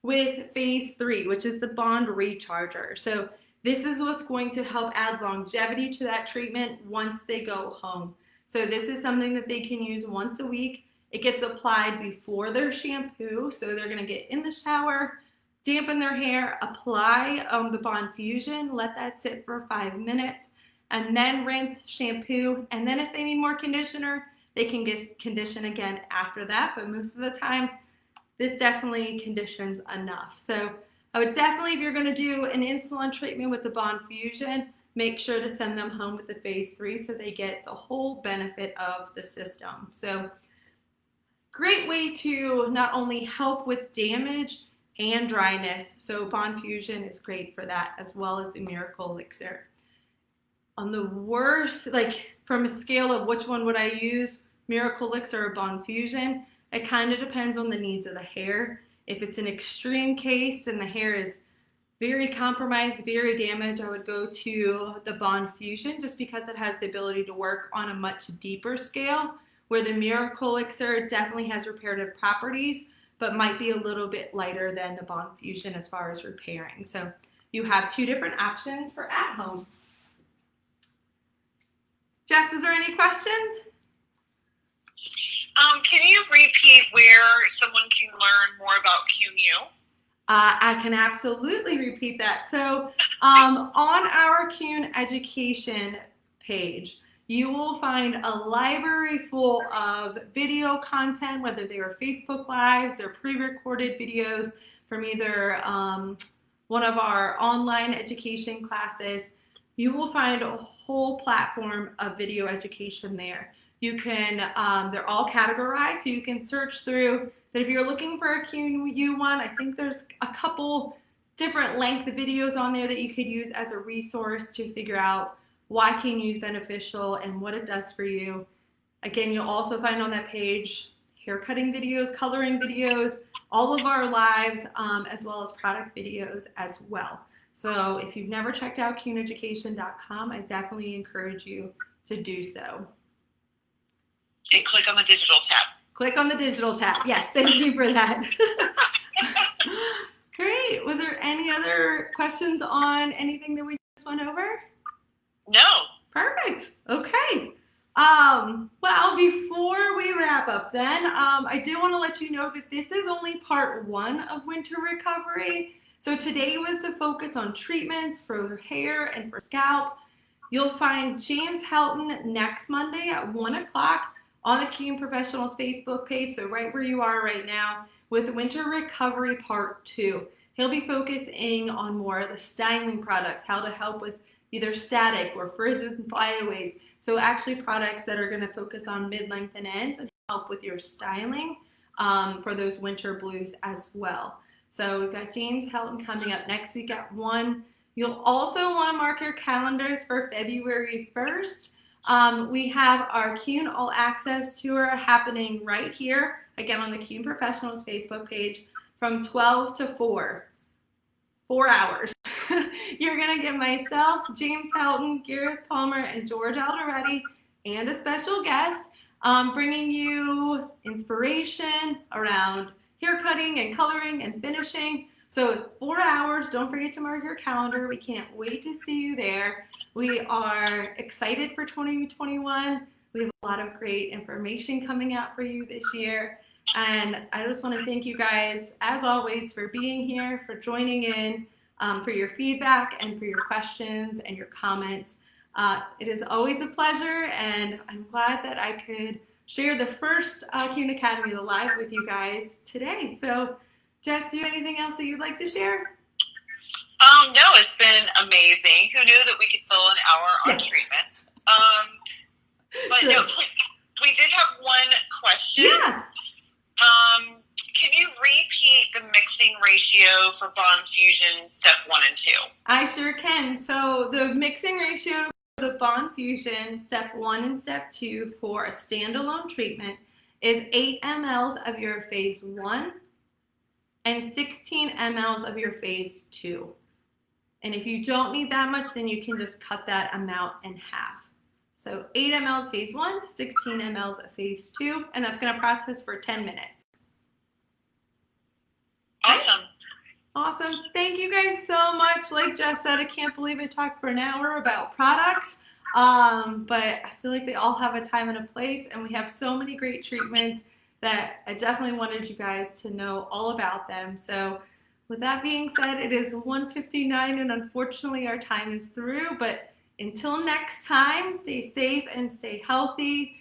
with phase 3, which is the bond recharger. So this is what's going to help add longevity to that treatment once they go home. So this is something that they can use once a week. It gets applied before their shampoo, so they're going to get in the shower, dampen their hair, apply the Bond Fusion, let that sit for 5 minutes, and then rinse, shampoo, and then if they need more conditioner, they can get condition again after that, but most of the time, this definitely conditions enough. So I would definitely, if you're going to do an in-salon treatment with the Bond Fusion, make sure to send them home with the phase 3 so they get the whole benefit of the system. So great way to not only help with damage and dryness. So Bond Fusion is great for that, as well as the Miracle Elixir. On the worst, like from a scale of which one would I use, Miracle Elixir or Bond Fusion, it kind of depends on the needs of the hair. If it's an extreme case and the hair is very compromised, very damaged, I would go to the Bond Fusion just because it has the ability to work on a much deeper scale, where the Miracle Elixir definitely has reparative properties, but might be a little bit lighter than the Bond Fusion as far as repairing. So you have 2 different options for at home. Jess, is there any questions? Can you repeat where someone can learn more about Keune? I can absolutely repeat that. So on our Keune education page, you will find a library full of video content, whether they are Facebook Lives or pre-recorded videos from either one of our online education classes. You will find a whole platform of video education there. You can, they're all categorized, so you can search through. But if you're looking for a Keune one, I think there's a couple different length videos on there that you could use as a resource to figure out why Keune is beneficial and what it does for you. Again, you'll also find on that page hair cutting videos, coloring videos, all of our lives, as well as product videos as well. So if you've never checked out KeuneEducation.com, I definitely encourage you to do so. And click on the digital tab. Click on the digital tab. Yes, thank you for that. Great. Was there any other questions on anything that we just went over? No. Perfect. Okay. Well, before we wrap up then, I did want to let you know that this is only part 1 of winter recovery. So today was to focus on treatments for hair and for scalp. You'll find James Helton next Monday at 1 o'clock on the Keune Professionals Facebook page, so right where you are right now, with Winter Recovery Part 2. He'll be focusing on more of the styling products, how to help with either static or frizz and flyaways. So actually products that are going to focus on mid-length and ends and help with your styling for those winter blues as well. So we've got James Helton coming up next week at 1. You'll also want to mark your calendars for February 1st. We have our Keune All Access Tour happening right here, again on the Keune Professionals Facebook page, from 12 to 4. 4 hours. You're going to get myself, James Helton, Gareth Palmer, and George Alderetti, and a special guest, bringing you inspiration around hair cutting and coloring and finishing. So 4 hours, don't forget to mark your calendar. We can't wait to see you there. We are excited for 2021. We have a lot of great information coming out for you this year. And I just want to thank you guys, as always, for being here, for joining in, for your feedback and for your questions and your comments. It is always a pleasure, and I'm glad that I could share the first Keune Academy Live with you guys today. So Jess, do you have anything else that you'd like to share? No, it's been amazing. Who knew that we could fill an hour on treatment? But sure. No, we did have one question. Yeah. Can you repeat the mixing ratio for Bond Fusion step 1 and 2? I sure can. So the mixing ratio for the Bond Fusion step 1 and step 2 for a standalone treatment is 8 mLs of your phase 1 and 16 mLs of your phase 2. And if you don't need that much, then you can just cut that amount in half. So 8 mLs phase 1, 16 mLs phase 2, and that's going to process for 10 minutes. Awesome. Awesome. Thank you guys so much. Like Jess said, I can't believe I talked for an hour about products, but I feel like they all have a time and a place, and we have so many great treatments that I definitely wanted you guys to know all about them. So with that being said, it is 1:59, and unfortunately our time is through, but until next time, stay safe and stay healthy.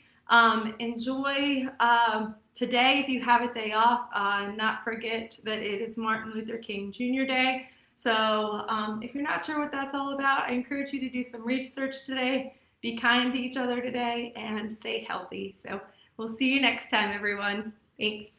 Enjoy today if you have a day off. Not forget that it is Martin Luther King Jr. Day. So if you're not sure what that's all about, I encourage you to do some research today. Be kind to each other today and stay healthy. So we'll see you next time, everyone. Thanks.